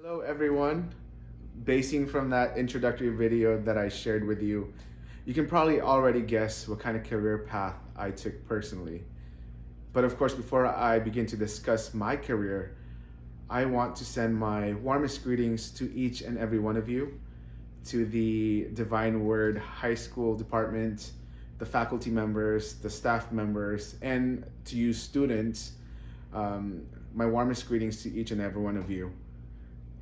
Hello, everyone. Basing from that introductory video that I shared with you, you can probably already guess what kind of career path I took personally. But of course, before I begin to discuss my career, I want to send my warmest greetings to each and every one of you, to the Divine Word High School department, the faculty members, the staff members, and to you students. My warmest greetings to each and every one of you,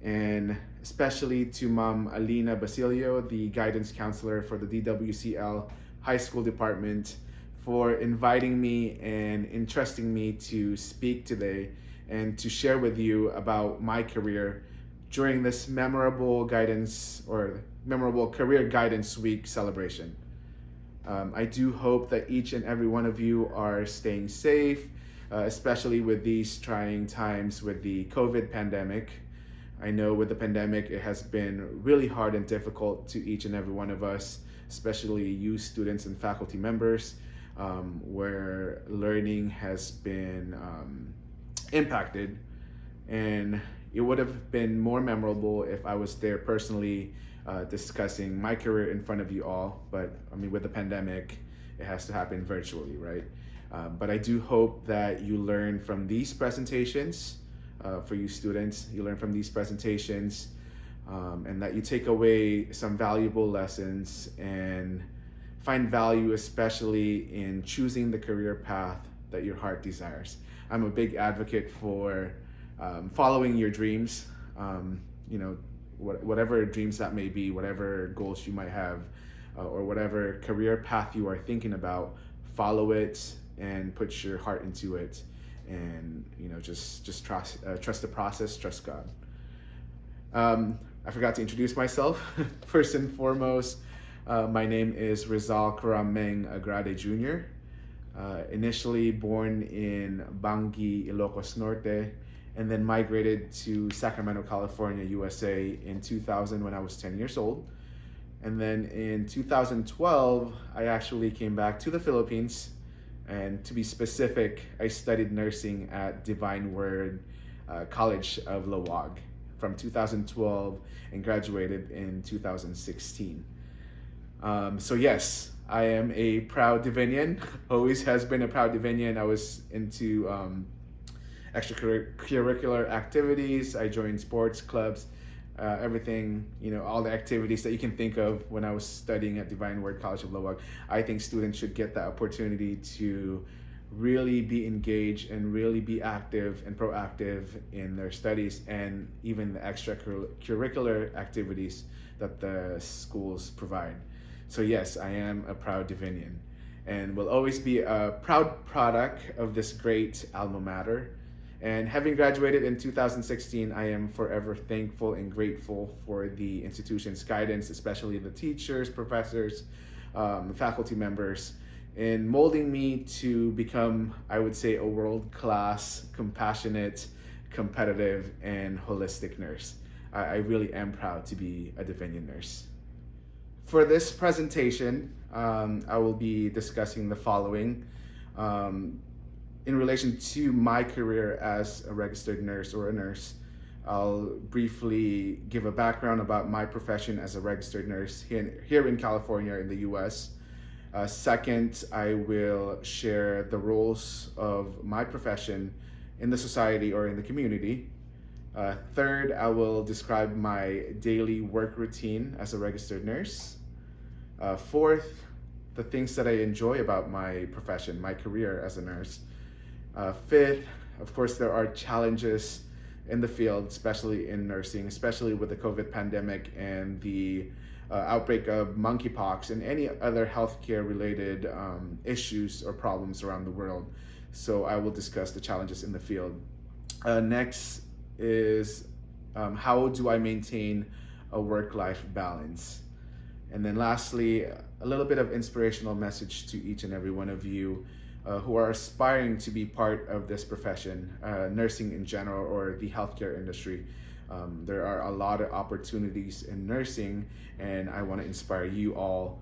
and especially to Mom Alina Basilio, the guidance counselor for the DWCL High School Department, for inviting me and entrusting me to speak today and to share with you about my career during this memorable guidance or memorable career guidance week celebration. I do hope that each and every one of you are staying safe, especially with these trying times with the COVID pandemic. I know with the pandemic, it has been really hard and difficult to each and every one of us, especially you students and faculty members, where learning has been impacted. And it would have been more memorable if I was there personally discussing my career in front of you all. But I mean, with the pandemic, it has to happen virtually, right? But I do hope that you learn from these presentations. For you students, you learn from these presentations, and that you take away some valuable lessons and find value, especially in choosing the career path that your heart desires. I'm a big advocate for following your dreams. Whatever dreams that may be, whatever goals you might have, or whatever career path you are thinking about, follow it and put your heart into it. And just trust the process, trust God. I forgot to introduce myself. First and foremost, my name is Rizal Karameng Agrade Jr. Initially born in Bangi, Ilocos Norte, and then migrated to Sacramento, California, USA in 2000 when I was 10 years old. And then in 2012, I actually came back to the Philippines. And to be specific, I studied nursing at Divine Word College of Lawag from 2012 and graduated in 2016. So yes, I am a proud Divinian, always has been a proud Divinian. I was into extracurricular activities. I joined sports clubs, everything, all the activities that you can think of when I was studying at Divine Word College of Lawag. I think students should get the opportunity to really be engaged and really be active and proactive in their studies and even the extracurricular activities that the schools provide. So yes, I am a proud Divinian and will always be a proud product of this great alma mater. And having graduated in 2016, I am forever thankful and grateful for the institution's guidance, especially the teachers, professors, faculty members, in molding me to become, I would say, a world-class, compassionate, competitive, and holistic nurse. I really am proud to be a Divinian nurse. For this presentation, I will be discussing the following. In relation to my career as a registered nurse or a nurse, I'll briefly give a background about my profession as a registered nurse here in California in the US. Second, I will share the roles of my profession in the society or in the community. Third, I will describe my daily work routine as a registered nurse. Fourth, the things that I enjoy about my profession, my career as a nurse. Fifth, of course, there are challenges in the field, especially in nursing, especially with the COVID pandemic and the outbreak of monkeypox and any other healthcare related issues or problems around the world. So I will discuss the challenges in the field. Next is how do I maintain a work-life balance? And then lastly, a little bit of inspirational message to each and every one of you who are aspiring to be part of this profession, nursing in general or the healthcare industry. There are a lot of opportunities in nursing, and I want to inspire you all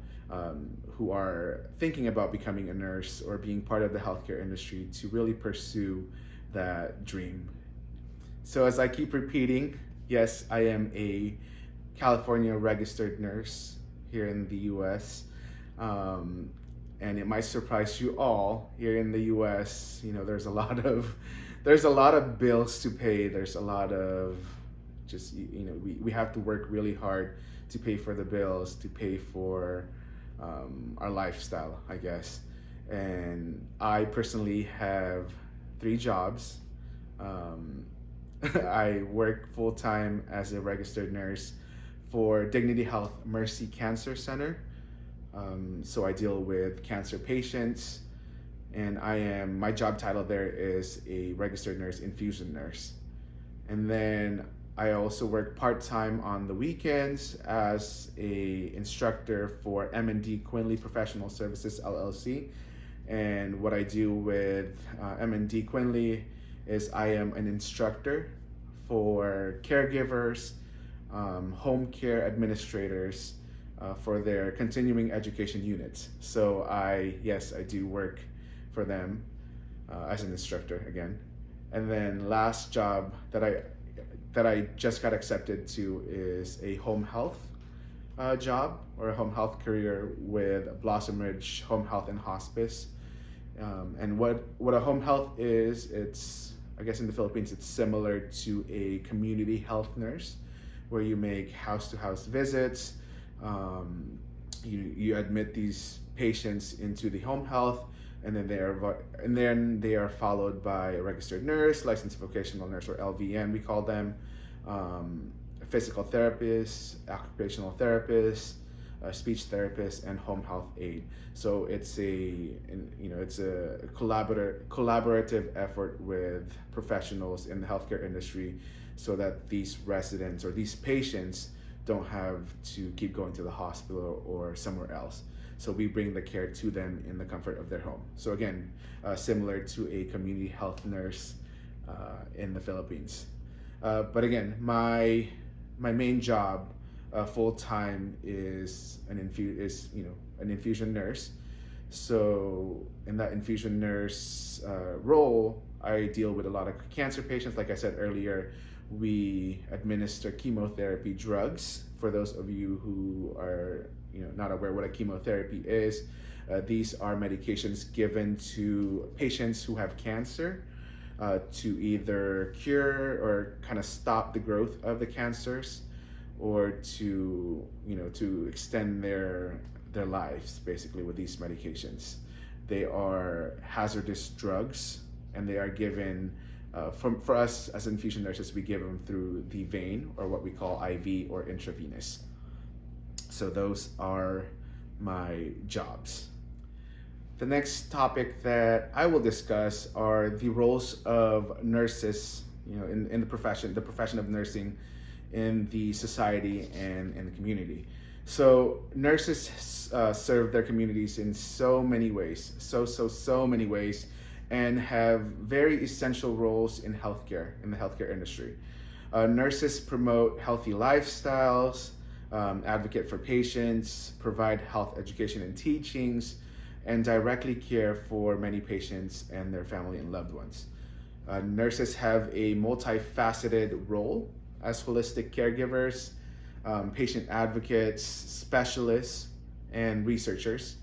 who are thinking about becoming a nurse or being part of the healthcare industry to really pursue that dream. So as I keep repeating, Yes, I am a California registered nurse here in the US. Um, and it might surprise you all here in the US, there's a lot of bills to pay. There's a lot of just we have to work really hard to pay for the bills, to pay for our lifestyle, I guess. And I personally have 3 jobs. Um, I work full time as a registered nurse for Dignity Health Mercy Cancer Center. So I deal with cancer patients, and my job title there is a registered nurse infusion nurse. And then I also work part-time on the weekends as a instructor for M&D Quinley Professional Services LLC. And what I do with M&D Quinley is I am an instructor for caregivers, home care administrators for their continuing education units. So I do work for them as an instructor again. And then last job that I just got accepted to is a home health job, or a home health career with Blossom Ridge Home Health and Hospice. And what a home health is, it's, I guess in the Philippines, it's similar to a community health nurse, where you make house-to-house visits. You admit these patients into the home health, and then they are followed by a registered nurse, licensed vocational nurse, or LVN we call them, a physical therapist, occupational therapist, a speech therapist, and home health aide. So it's a collaborative effort with professionals in the healthcare industry, so that these residents or these patients don't have to keep going to the hospital or somewhere else. So we bring the care to them in the comfort of their home. So again, similar to a community health nurse in the Philippines. But again, my main job full time is an infusion nurse. So in that infusion nurse role, I deal with a lot of cancer patients. Like I said earlier, we administer chemotherapy drugs. For those of you who are not aware what a chemotherapy is, these are medications given to patients who have cancer to either cure or kind of stop the growth of the cancers, or to extend their lives, basically, with these medications. They are hazardous drugs, and they are given for us as infusion nurses, we give them through the vein, or what we call IV or intravenous. So those are my jobs. The next topic that I will discuss are the roles of nurses, in the profession of nursing in the society and in the community. So nurses serve their communities in so many ways, so many ways, and have very essential roles in the healthcare industry. Nurses promote healthy lifestyles, advocate for patients, provide health education and teachings, and directly care for many patients and their family and loved ones. Nurses have a multifaceted role as holistic caregivers, patient advocates, specialists, and researchers.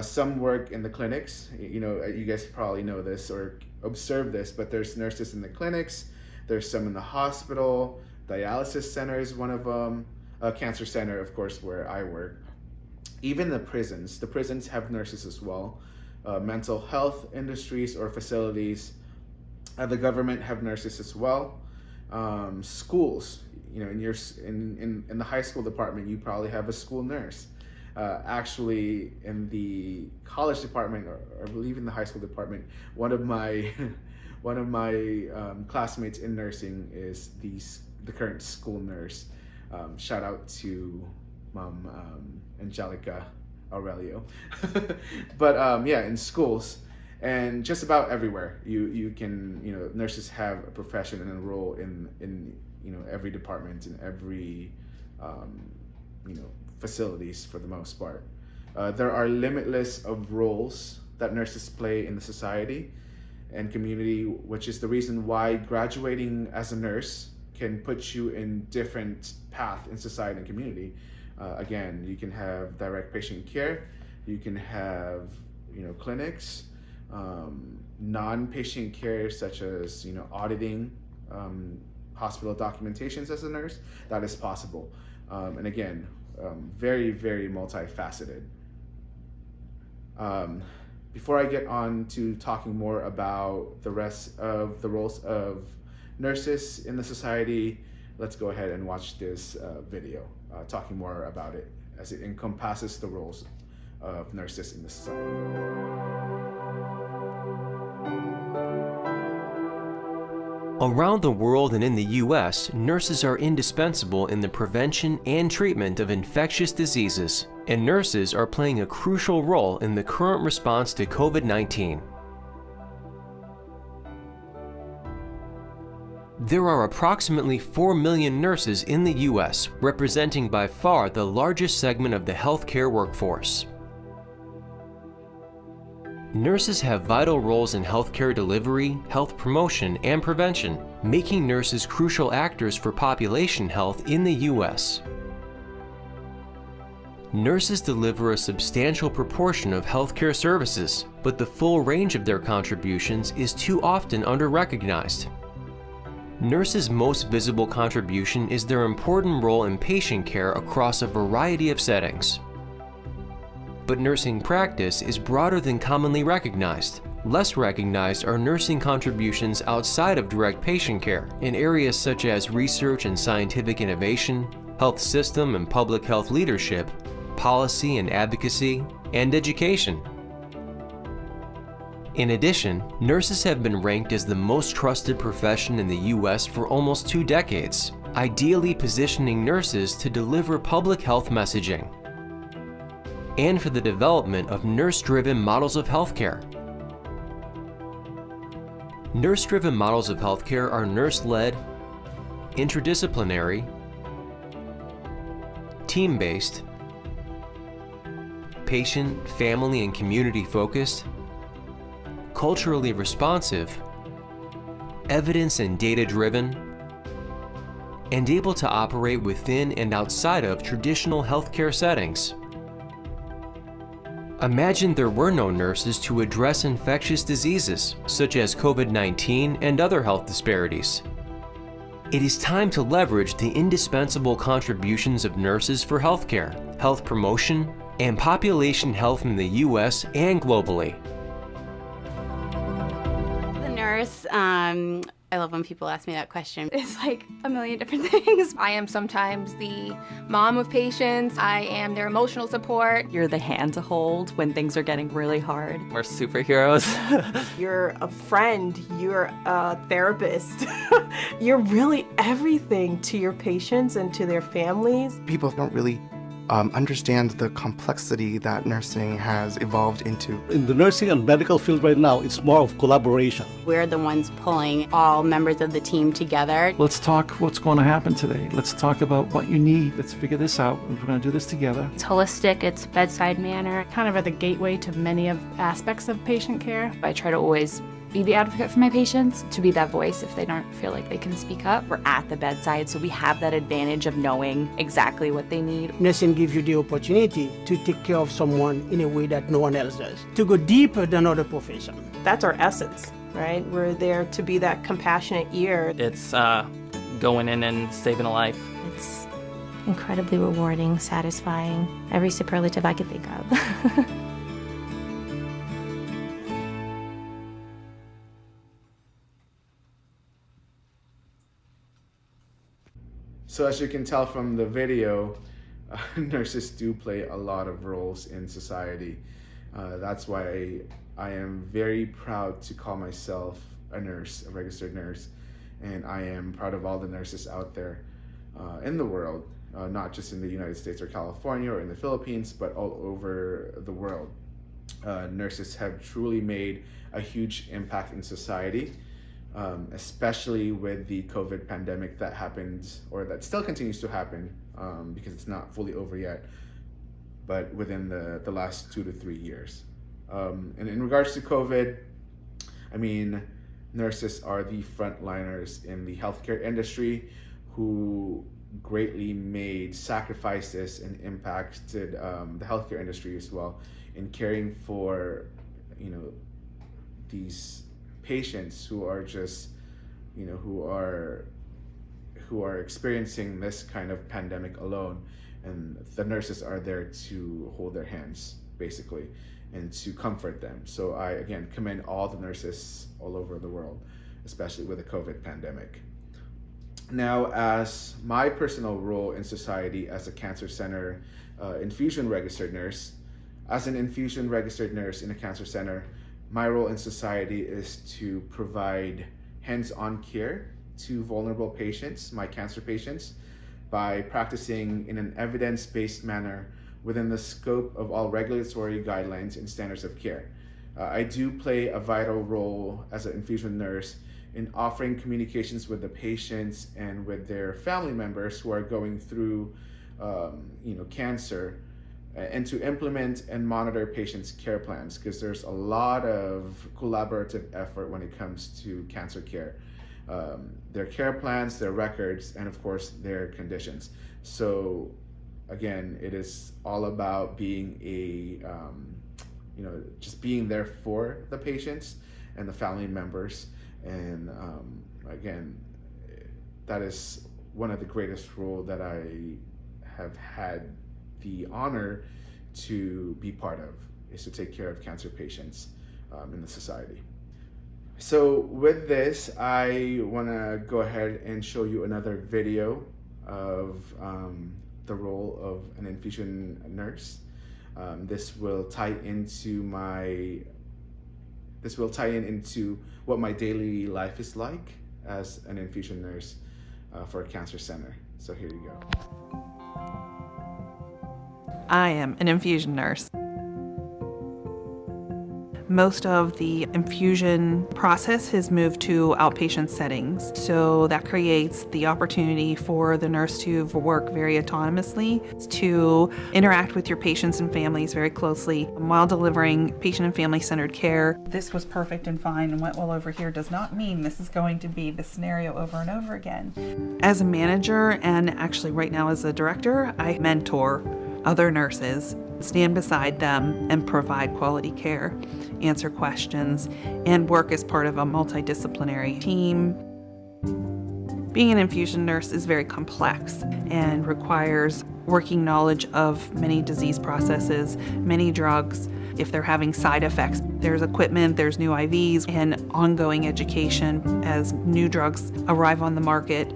Some work in the clinics. You guys probably know this or observe this, but there's nurses in the clinics. There's some in the hospital. Dialysis center is one of them. A cancer center, of course, where I work. Even the prisons have nurses as well. Mental health industries or facilities, the government have nurses as well. Schools, in the high school department, you probably have a school nurse. Actually, in the college department, or I believe in the high school department, one of my classmates in nursing is the current school nurse. Shout out to Mom Angelica Aurelio. But in schools and just about everywhere, you can nurses have a profession and a role in every department, in every facilities for the most part. There are limitless of roles that nurses play in the society and community, which is the reason why graduating as a nurse can put you in different path in society and community. Again, you can have direct patient care, you can have clinics, non-patient care such as auditing hospital documentations as a nurse. That is possible, and again, very, very multifaceted. Before I get on to talking more about the rest of the roles of nurses in the society, let's go ahead and watch this video talking more about it as it encompasses the roles of nurses in the society. Around the world and in the U.S., nurses are indispensable in the prevention and treatment of infectious diseases, and nurses are playing a crucial role in the current response to COVID-19. There are approximately 4 million nurses in the U.S., representing by far the largest segment of the healthcare workforce. Nurses have vital roles in healthcare delivery, health promotion, and prevention, making nurses crucial actors for population health in the U.S. Nurses deliver a substantial proportion of healthcare services, but the full range of their contributions is too often under-recognized. Nurses' most visible contribution is their important role in patient care across a variety of settings. But nursing practice is broader than commonly recognized. Less recognized are nursing contributions outside of direct patient care in areas such as research and scientific innovation, health system and public health leadership, policy and advocacy, and education. In addition, nurses have been ranked as the most trusted profession in the U.S. for almost 2 decades, ideally positioning nurses to deliver public health messaging, and for the development of nurse-driven models of healthcare. Nurse-driven models of healthcare are nurse-led, interdisciplinary, team-based, patient, family, and community-focused, culturally responsive, evidence and data-driven, and able to operate within and outside of traditional healthcare settings. Imagine there were no nurses to address infectious diseases, such as COVID-19 and other health disparities. It is time to leverage the indispensable contributions of nurses for healthcare, health promotion, and population health in the U.S. and globally. The nurse, I love when people ask me that question. It's like a million different things. I am sometimes the mom of patients. I am their emotional support. You're the hand to hold when things are getting really hard. We're superheroes. You're a friend, you're a therapist. You're really everything to your patients and to their families. People don't really understand the complexity that nursing has evolved into. In the nursing and medical field right now, it's more of collaboration. We're the ones pulling all members of the team together. Let's talk what's going to happen today. Let's talk about what you need. Let's figure this out. We're going to do this together. It's holistic, it's bedside manner. Kind of at the gateway to many of aspects of patient care. I try to always be the advocate for my patients, to be that voice if they don't feel like they can speak up. We're at the bedside, so we have that advantage of knowing exactly what they need. Nursing gives you the opportunity to take care of someone in a way that no one else does, to go deeper than other professions. That's our essence, right? We're there to be that compassionate ear. It's going in and saving a life. It's incredibly rewarding, satisfying, every superlative I could think of. So as you can tell from the video, nurses do play a lot of roles in society. That's why I am very proud to call myself a nurse, a registered nurse, and I am proud of all the nurses out there in the world, not just in the United States or California or in the Philippines, but all over the world. Nurses have truly made a huge impact in society. Especially with the COVID pandemic that happened, or that still continues to happen, because it's not fully over yet, but within the last 2 to 3 years. And in regards to COVID, I mean, nurses are the frontliners in the healthcare industry. who greatly made sacrifices and impacted the healthcare industry as well in caring for, these patients who are just, who are experiencing this kind of pandemic alone, and the nurses are there to hold their hands basically and to comfort them. So I again commend all the nurses all over the world, especially with the COVID pandemic. Now, as my personal role in society as a cancer center infusion registered nurse, as an infusion registered nurse in a cancer center, my role in society is to provide hands-on care to vulnerable patients, my cancer patients, by practicing in an evidence-based manner within the scope of all regulatory guidelines and standards of care. I do play a vital role as an infusion nurse in offering communications with the patients and with their family members who are going through cancer, and to implement and monitor patients' care plans, because there's a lot of collaborative effort when it comes to cancer care. Their care plans, their records, and of course their conditions. So again, it is all about being just being there for the patients and the family members. And again, that is one of the greatest roles that I have had the honor to be part of, is to take care of cancer patients in the society. So with this, I want to go ahead and show you another video of the role of an infusion nurse. This will tie into what my daily life is like as an infusion nurse for a cancer center. So here you go. I am an infusion nurse. Most of the infusion process has moved to outpatient settings, so that creates the opportunity for the nurse to work very autonomously, to interact with your patients and families very closely while delivering patient and family-centered care. This was perfect and fine and went well over here does not mean this is going to be the scenario over and over again. As a manager, and actually right now as a director, I mentor other nurses, stand beside them and provide quality care, answer questions, and work as part of a multidisciplinary team. Being an infusion nurse is very complex and requires working knowledge of many disease processes, many drugs. If they're having side effects, there's equipment, there's new IVs, and ongoing education as new drugs arrive on the market.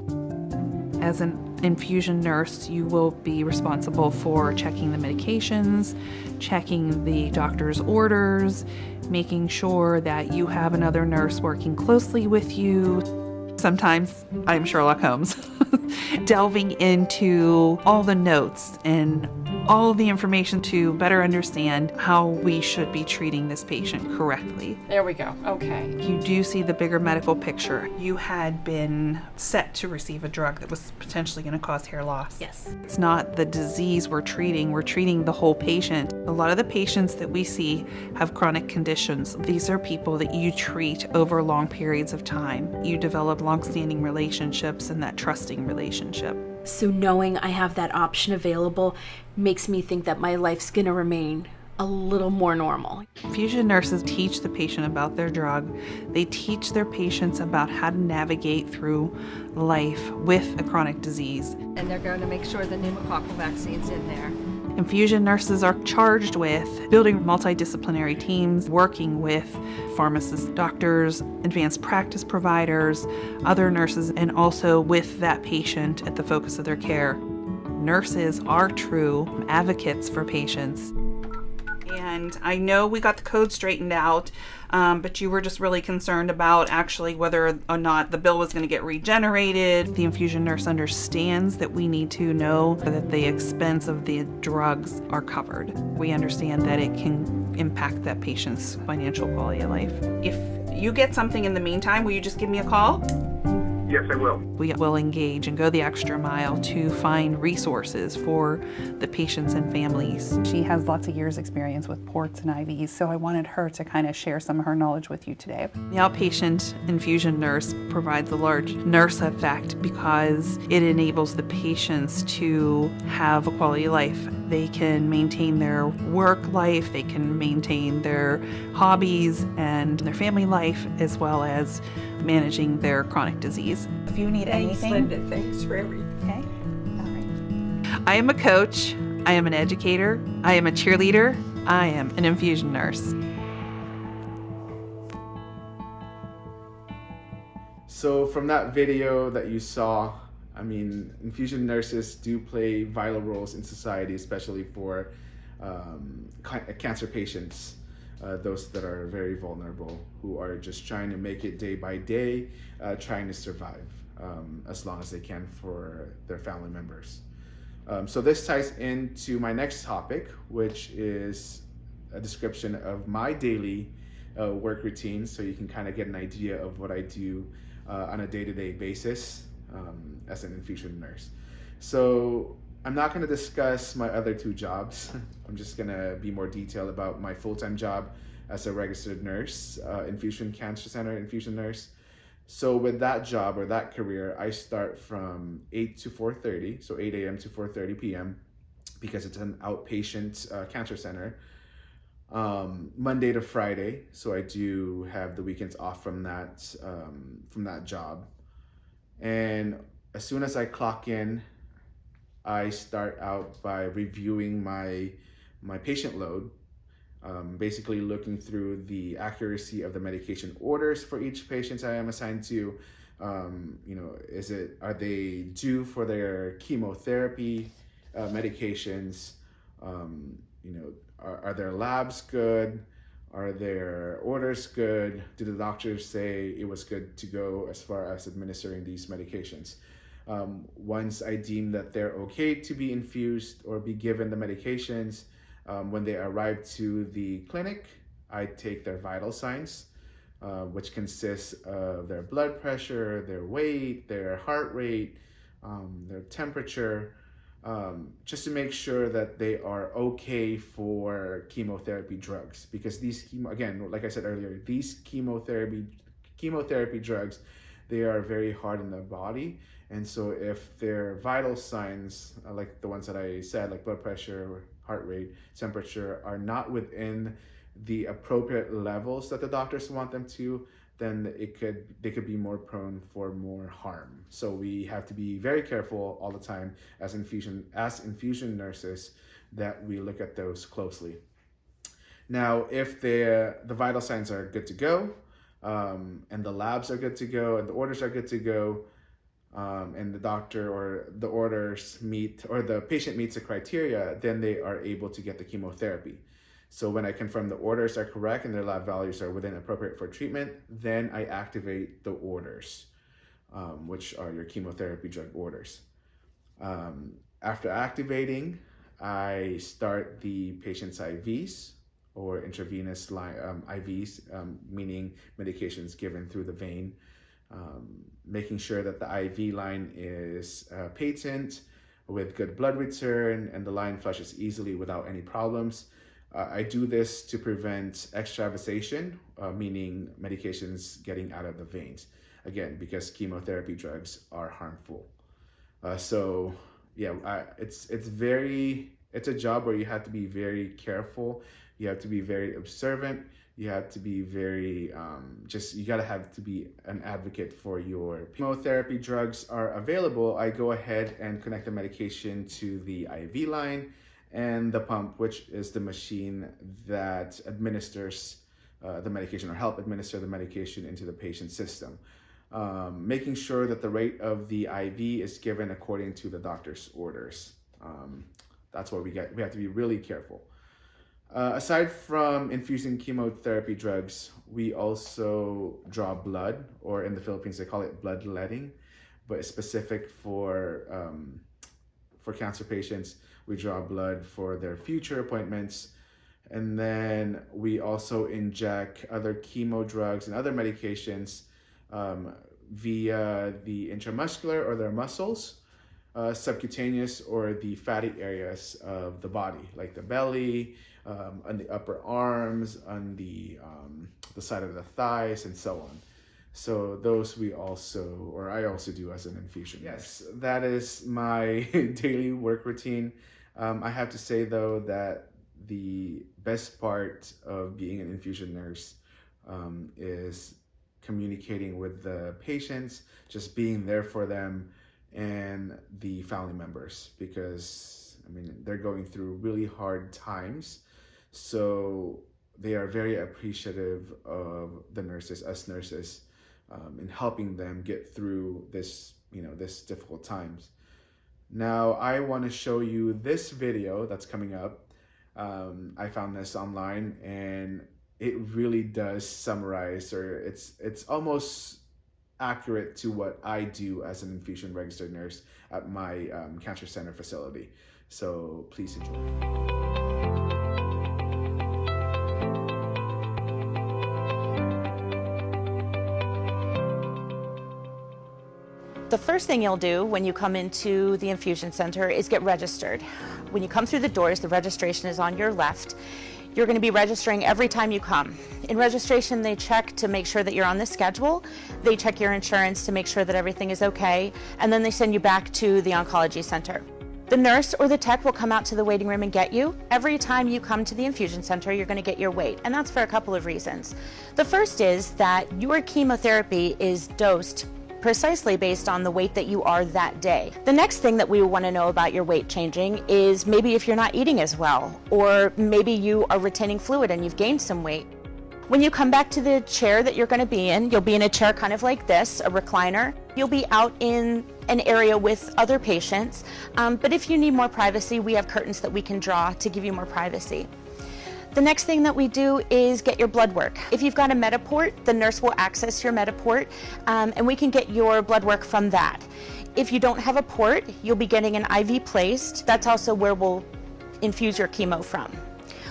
As an infusion nurse, you will be responsible for checking the medications, checking the doctor's orders, making sure that you have another nurse working closely with you. Sometimes I'm Sherlock Holmes, delving into all the notes and all the information to better understand how we should be treating this patient correctly. There we go. Okay. You do see the bigger medical picture. You had been set to receive a drug that was potentially going to cause hair loss. Yes. It's not the disease we're treating the whole patient. A lot of the patients that we see have chronic conditions. These are people that you treat over long periods of time. You develop long-standing relationships and that trusting relationship. So knowing I have that option available makes me think that my life's gonna remain a little more normal. Infusion nurses teach the patient about their drug. They teach their patients about how to navigate through life with a chronic disease. And they're going to make sure the pneumococcal vaccine's in there. Infusion nurses are charged with building multidisciplinary teams, working with pharmacists, doctors, advanced practice providers, other nurses, and also with that patient at the focus of their care. Nurses are true advocates for patients. And I know we got the code straightened out, but you were just really concerned about actually whether or not the bill was going to get regenerated. The infusion nurse understands that we need to know that the expense of the drugs are covered. We understand that it can impact that patient's financial quality of life. If you get something in the meantime, will you just give me a call? Yes, I will. We will engage and go the extra mile to find resources for the patients and families. She has lots of years experience with ports and IVs, so I wanted her to kind of share some of her knowledge with you today. The outpatient infusion nurse provides a large nurse effect because it enables the patients to have a quality life. They can maintain their work life, they can maintain their hobbies and their family life, as well as managing their chronic disease. If you need anything. Linda. Thanks for everything. Okay. All right. I am a coach, I am an educator, I am a cheerleader, I am an infusion nurse. So from that video that you saw, I mean, infusion nurses do play vital roles in society, especially for cancer patients, those that are very vulnerable, who are just trying to make it day by day, trying to survive as long as they can for their family members. So this ties into my next topic, which is a description of my daily work routine, so you can kind of get an idea of what I do on a day-to-day basis as an infusion nurse. So I'm not going to discuss my other two jobs. I'm just going to be more detailed about my full-time job as a registered nurse, infusion cancer center infusion nurse. So with that job or that career, I start from 8 to 4:30, so 8 a.m. to 4:30 p.m. because it's an outpatient cancer center. Monday to Friday, so I do have the weekends off from that job. And as soon as I clock in, I start out by reviewing my patient load, basically looking through the accuracy of the medication orders for each patient I am assigned to. Are they due for their chemotherapy medications? Are their labs good? Are their orders good? Do the doctors say it was good to go as far as administering these medications? Once I deem that they're okay to be infused or be given the medications, when they arrive to the clinic, I take their vital signs, which consists of their blood pressure, their weight, their heart rate, their temperature, just to make sure that they are okay for chemotherapy drugs. Because these again, like I said earlier, these chemotherapy drugs, they are very hard on the body. And so if their vital signs, like the ones that I said, like blood pressure, heart rate, temperature, are not within the appropriate levels that the doctors want them to, then they could be more prone for more harm. So we have to be very careful all the time as infusion nurses that we look at those closely. Now, if the vital signs are good to go, and the labs are good to go, and the orders are good to go, and the doctor or the orders meet, or the patient meets the criteria, then they are able to get the chemotherapy. So when I confirm the orders are correct and their lab values are within appropriate for treatment, then I activate the orders, which are your chemotherapy drug orders. After activating, I start the patient's IVs, or intravenous IVs, meaning medications given through the vein, making sure that the IV line is patent with good blood return and the line flushes easily without any problems. I do this to prevent extravasation, meaning medications getting out of the veins, again, because chemotherapy drugs are harmful. It's a job where you have to be very careful. You have to be very observant. You have to be very, you gotta have to be an advocate for your chemotherapy drugs are available. I go ahead and connect the medication to the IV line and the pump, which is the machine that administers the medication, or help administer the medication into the patient's system. Making sure that the rate of the IV is given according to the doctor's orders. That's where we have to be really careful. Aside from infusing chemotherapy drugs, we also draw blood, or in the Philippines they call it bloodletting, but it's specific for cancer patients. We draw blood for their future appointments, and then we also inject other chemo drugs and other medications via the intramuscular or their muscles, subcutaneous or the fatty areas of the body, like the belly, on the upper arms, on the side of the thighs, and so on. So those I also do as an infusion. Yes, that is my daily work routine. I have to say though that the best part of being an infusion nurse is communicating with the patients, just being there for them and the family members, because I mean they're going through really hard times. So they are very appreciative of the nurses, us nurses, in helping them get through this difficult times. Now I want to show you this video that's coming up. I found this online and it really does summarize, or it's almost accurate to what I do as an infusion registered nurse at my cancer center facility. So please enjoy. The first thing you'll do when you come into the infusion center is get registered. When you come through the doors, the registration is on your left. You're going to be registering every time you come. In registration, they check to make sure that you're on the schedule. They check your insurance to make sure that everything is okay, and then they send you back to the oncology center. The nurse or the tech will come out to the waiting room and get you. Every time you come to the infusion center, you're going to get your weight, and that's for a couple of reasons. The first is that your chemotherapy is dosed precisely based on the weight that you are that day. The next thing that we want to know about your weight changing is maybe if you're not eating as well, or maybe you are retaining fluid and you've gained some weight. When you come back to the chair that you're going to be in, you'll be in a chair kind of like this, a recliner. You'll be out in an area with other patients, but if you need more privacy, we have curtains that we can draw to give you more privacy. The next thing that we do is get your blood work. If you've got a Metaport, the nurse will access your Metaport, and we can get your blood work from that. If you don't have a port, you'll be getting an IV placed. That's also where we'll infuse your chemo from.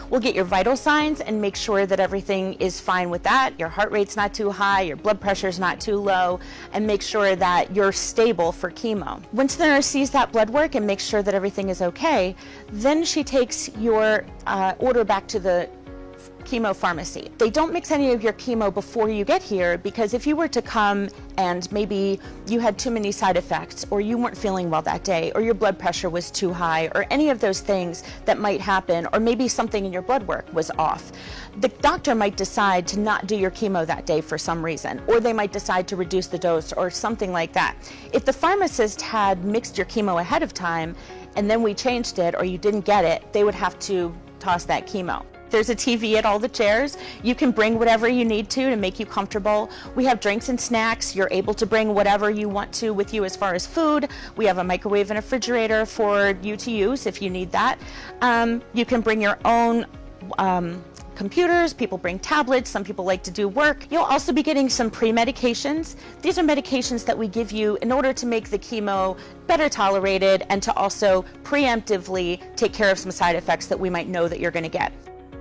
We'll get your vital signs and make sure that everything is fine with that. Your heart rate's not too high, your blood pressure's not too low, and make sure that you're stable for chemo. Once the nurse sees that blood work and makes sure that everything is okay, then she takes your order back to the chemo pharmacy. They don't mix any of your chemo before you get here, because if you were to come and maybe you had too many side effects, or you weren't feeling well that day, or your blood pressure was too high, or any of those things that might happen, or maybe something in your blood work was off, the doctor might decide to not do your chemo that day for some reason, or they might decide to reduce the dose or something like that. If the pharmacist had mixed your chemo ahead of time and then we changed it, or you didn't get it, they would have to toss that chemo. There's a TV at all the chairs. You can bring whatever you need to make you comfortable. We have drinks and snacks. You're able to bring whatever you want to with you as far as food. We have a microwave and a refrigerator for you to use if you need that. You can bring your own computers. People bring tablets. Some people like to do work. You'll also be getting some pre-medications. These are medications that we give you in order to make the chemo better tolerated and to also preemptively take care of some side effects that we might know that you're going to get.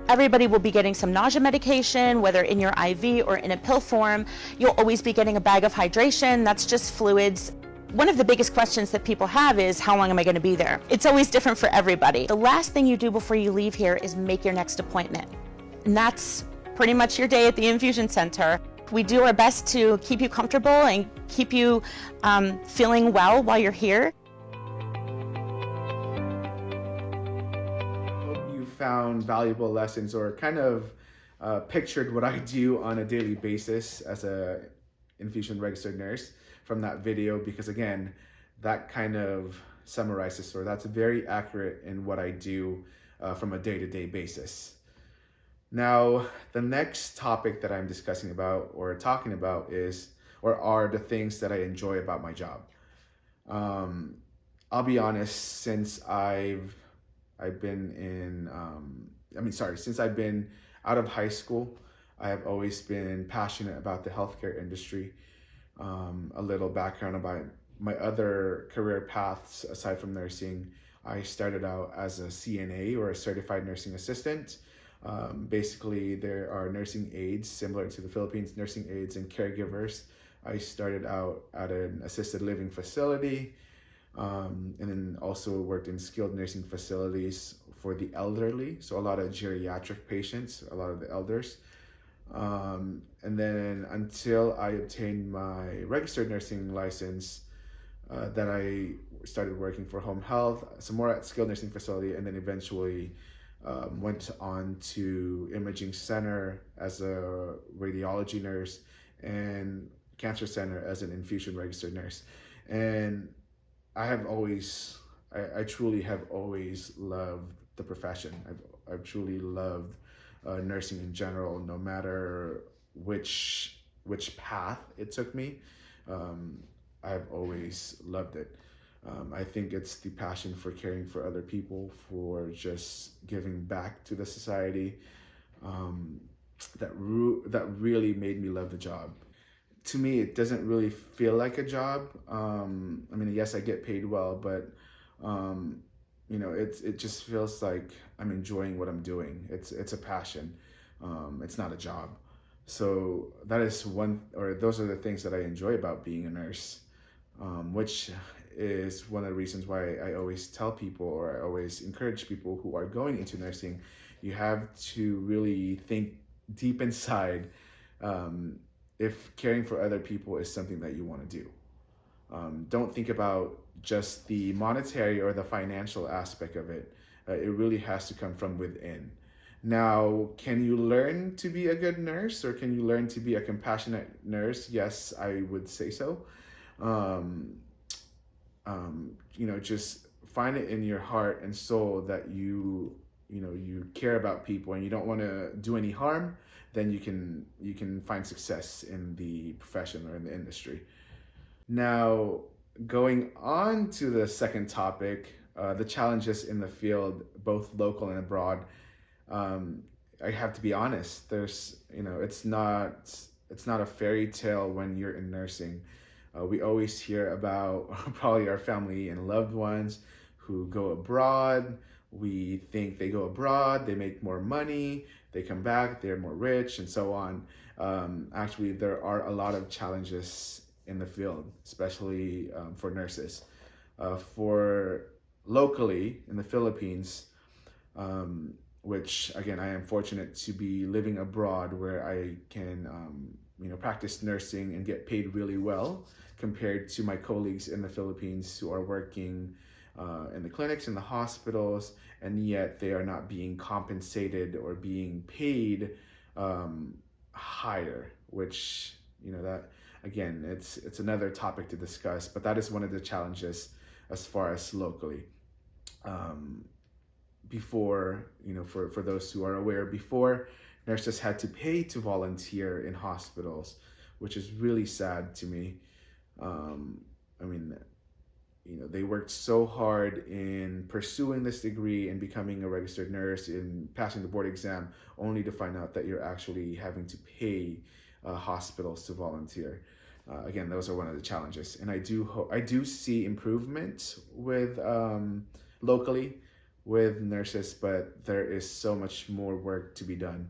Everybody will be getting some nausea medication, whether in your IV or in a pill form. You'll always be getting a bag of hydration. That's just fluids. One of the biggest questions that people have is, how long am I going to be there? It's always different for everybody. The last thing you do before you leave here is make your next appointment. And that's pretty much your day at the infusion center. We do our best to keep you comfortable and keep you feeling well while you're here. Found valuable lessons, or kind of pictured what I do on a daily basis as a infusion registered nurse from that video, because again, that kind of summarizes, or that's very accurate in what I do from a day-to-day basis. Now, the next topic that I'm discussing about or talking about are the things that I enjoy about my job. I'll be honest, since I've been out of high school, I have always been passionate about the healthcare industry. A little background about my other career paths aside from nursing. I started out as a CNA, or a certified nursing assistant. Basically, there are nursing aides, similar to the Philippines, nursing aides and caregivers I started out at an assisted living facility, and then also worked in skilled nursing facilities for the elderly, so a lot of geriatric patients, a lot of the elders. And then until I obtained my registered nursing license, that I started working for home health, some more at skilled nursing facility, and then eventually went on to imaging center as a radiology nurse and cancer center as an infusion registered nurse. And I truly have always loved the profession. I've truly loved nursing in general, no matter which path it took me. I've always loved it. I think it's the passion for caring for other people, for just giving back to the society, that really made me love the job. To me, it doesn't really feel like a job. I mean, yes, I get paid well, but it just feels like I'm enjoying what I'm doing. It's a passion. It's not a job. So those are the things that I enjoy about being a nurse, which is one of the reasons why I always tell people, or I always encourage people who are going into nursing, you have to really think deep inside if caring for other people is something that you want to do. Don't think about just the monetary or the financial aspect of it. It really has to come from within. Now, can you learn to be a good nurse, or can you learn to be a compassionate nurse? Yes, I would say so. Just find it in your heart and soul that you care about people and you don't want to do any harm, then you can find success in the profession or in the industry. Now, going on to the second topic, the challenges in the field, both local and abroad. I have to be honest. It's not a fairy tale when you're in nursing. We always hear about probably our family and loved ones who go abroad. We think they go abroad, they make more money, they come back, they're more rich, and so on. Actually, there are a lot of challenges in the field, especially for nurses. For locally in the Philippines, which again, I am fortunate to be living abroad, where I can practice nursing and get paid really well compared to my colleagues in the Philippines who are working in the clinics, in the hospitals, and yet they are not being compensated or being paid higher, which, that again, it's another topic to discuss, but that is one of the challenges as far as locally. Before, for those who are aware, before, nurses had to pay to volunteer in hospitals, which is really sad to me. They worked so hard in pursuing this degree and becoming a registered nurse, in passing the board exam, only to find out that you're actually having to pay hospitals to volunteer. Again, those are one of the challenges, and I do see improvement with locally with nurses, but there is so much more work to be done.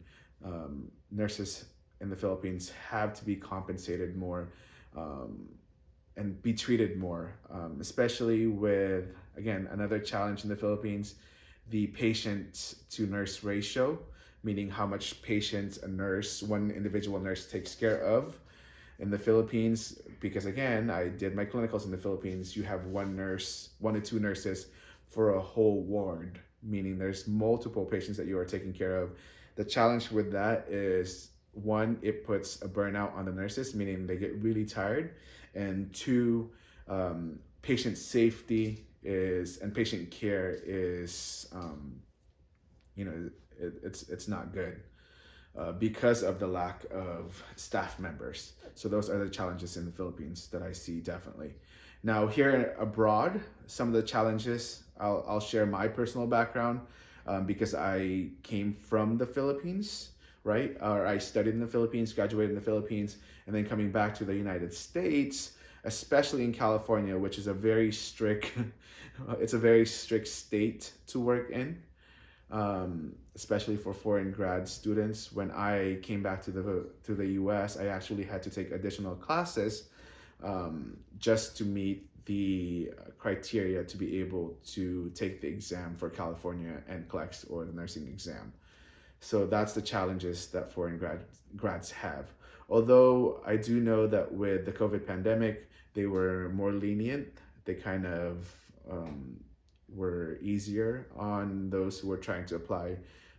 Nurses in the Philippines have to be compensated more and be treated more, especially with, again, another challenge in the Philippines, the patient to nurse ratio, meaning how much patients one individual nurse takes care of in the Philippines. Because again, I did my clinicals in the Philippines, you have one to two nurses for a whole ward, meaning there's multiple patients that you are taking care of. The challenge with that is, one, it puts a burnout on the nurses, meaning they get really tired, and two, patient safety and patient care is, it's not good because of the lack of staff members. So those are the challenges in the Philippines that I see, definitely. Now, here abroad, some of the challenges, I'll share my personal background because I came from the Philippines, right? Or I studied in the Philippines, graduated in the Philippines, and then coming back to the United States, especially in California, which is a very strict state to work in. especially for foreign grad students. When I came back to the U.S., I actually had to take additional classes just to meet the criteria to be able to take the exam for California NCLEX or the nursing exam. So that's the challenges that foreign grads have. Although I do know that with the COVID pandemic, they were more lenient. They kind of were easier on those who were trying to apply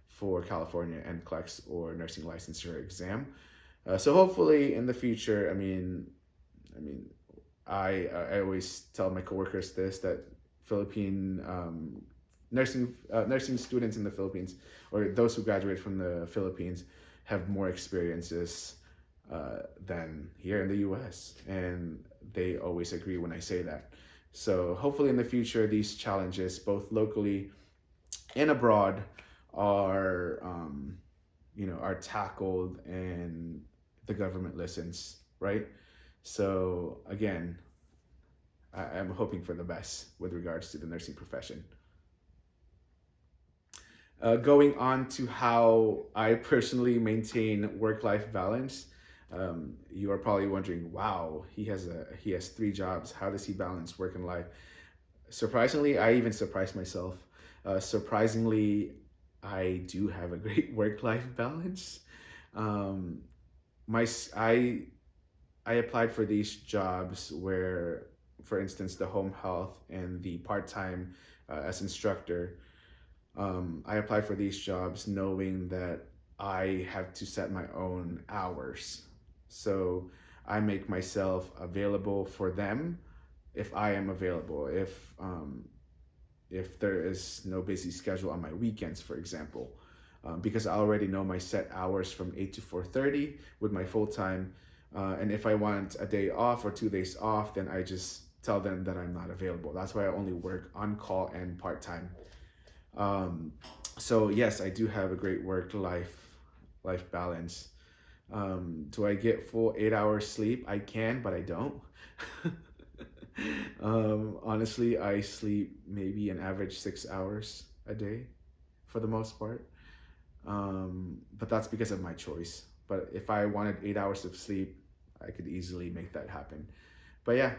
for California NCLEX or nursing licensure exam. So hopefully in the future, I always tell my coworkers this, that Philippine nursing students in the Philippines, or those who graduate from the Philippines, have more experiences than here in the US, and they always agree when I say that. So hopefully in the future, these challenges, both locally and abroad, are tackled and the government listens, right? So again, I'm hoping for the best with regards to the nursing profession. Going on to how I personally maintain work-life balance. You are probably wondering, wow, he has 3 jobs. How does he balance work and life? Surprisingly, I even surprised myself. Surprisingly, I do have a great work-life balance. I applied for these jobs where, for instance, the home health and the part-time as instructor. I applied for these jobs knowing that I have to set my own hours. So I make myself available for them if I am available. If there is no busy schedule on my weekends, for example, because I already know my set hours from 8 to 4:30 with my full-time. And if I want a day off or 2 days off, then I just tell them that I'm not available. That's why I only work on call and part-time. So yes, I do have a great work-life balance. Do I get full 8 hours sleep? I can, but I don't. Honestly, I sleep maybe an average 6 hours a day for the most part. But that's because of my choice. But if I wanted 8 hours of sleep, I could easily make that happen. But yeah,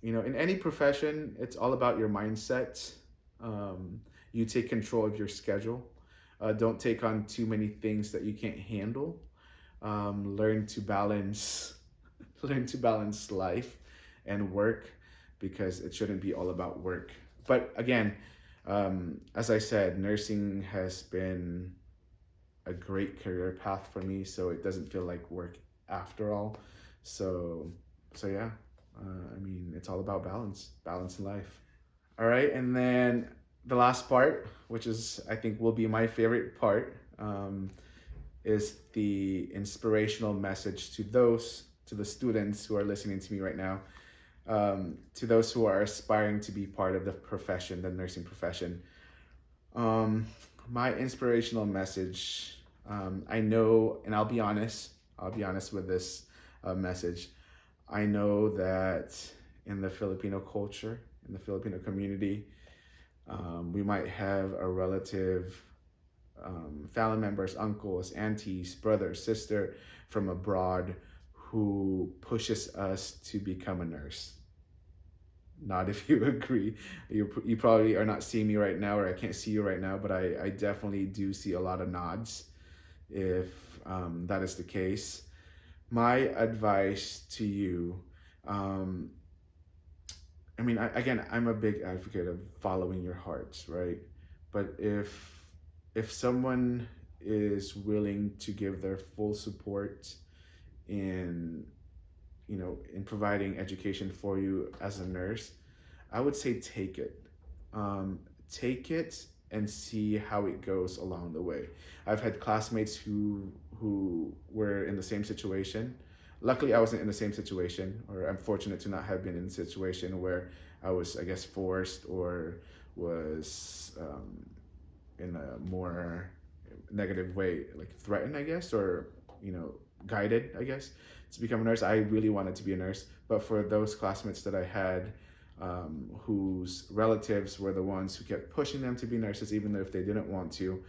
in any profession, it's all about your mindset. You take control of your schedule. Don't take on too many things that you can't handle. Learn to balance life and work, because it shouldn't be all about work. But again, as I said, nursing has been a great career path for me, so it doesn't feel like work after all. So yeah, it's all about balance in life. All right, and then the last part, which is, I think, will be my favorite part, is the inspirational message to the students who are listening to me right now, to those who are aspiring to be part of the profession, the nursing profession. My inspirational message, I know, and I'll be honest with this message. I know that in the Filipino culture, in the Filipino community, we might have a relative, family members, uncles, aunties, brother, sister from abroad who pushes us to become a nurse. Not if you agree. You probably are not seeing me right now, or I can't see you right now, but I definitely do see a lot of nods if that is the case. My advice to you, again, I'm a big advocate of following your hearts, right? But if someone is willing to give their full support in providing education for you as a nurse, I would say take it. Take it and see how it goes along the way. I've had classmates who were in the same situation. Luckily, I wasn't in the same situation, or I'm fortunate to not have been in a situation where I was, I guess, forced or was in a more negative way, like threatened, I guess, or guided, I guess, to become a nurse. I really wanted to be a nurse, but for those classmates that I had, whose relatives were the ones who kept pushing them to be nurses, even though if they didn't want to.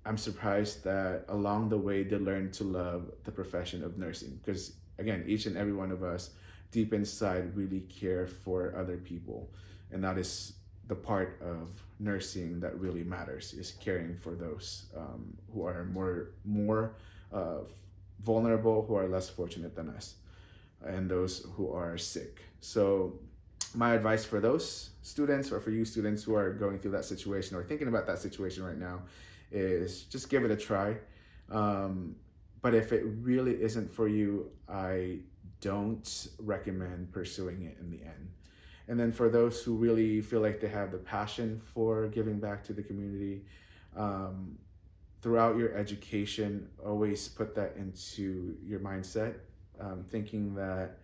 I'm surprised that along the way they learned to love the profession of nursing, because again, each and every one of us deep inside really care for other people, and that is the part of nursing that really matters, is caring for those who are more vulnerable, who are less fortunate than us, and those who are sick. So my advice for those students, or for you students who are going through that situation or thinking about that situation right now, is just give it a try. But if it really isn't for you, I don't recommend pursuing it in the end. And then for those who really feel like they have the passion for giving back to the community, throughout your education, always put that into your mindset, thinking that,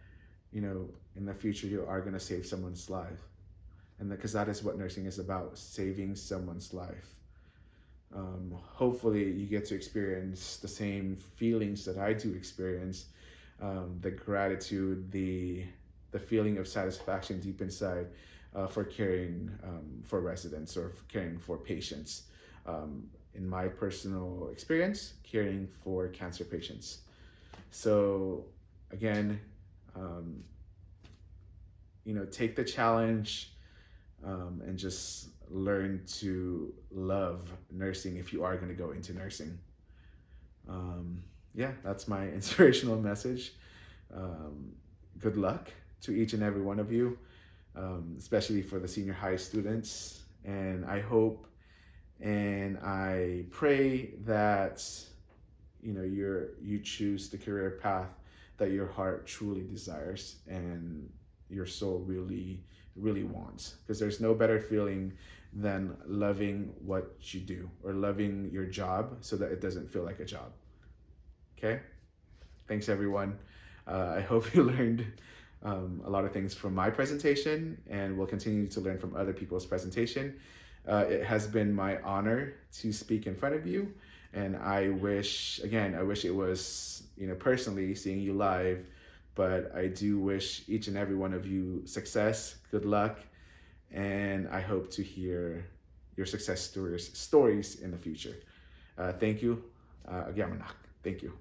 you know, in the future you are going to save someone's life. And because that is what nursing is about, saving someone's life. Hopefully you get to experience the same feelings that I do experience, the gratitude, the feeling of satisfaction deep inside for caring for residents or for caring for patients. In my personal experience, caring for cancer patients. So again, you know, take the challenge and just learn to love nursing if you are going to go into nursing. Yeah, that's my inspirational message. Good luck to each and every one of you, especially for the senior high students. And I hope and I pray that, you know, you choose the career path that your heart truly desires and your soul really, really wants. Because there's no better feeling than loving what you do, or loving your job so that it doesn't feel like a job. Okay? Thanks, everyone. I hope you learned a lot of things from my presentation, and will continue to learn from other people's presentation. It has been my honor to speak in front of you, and I wish it was, you know, personally seeing you live, but I do wish each and every one of you success, good luck, and I hope to hear your success stories in the future. Thank you. Thank you.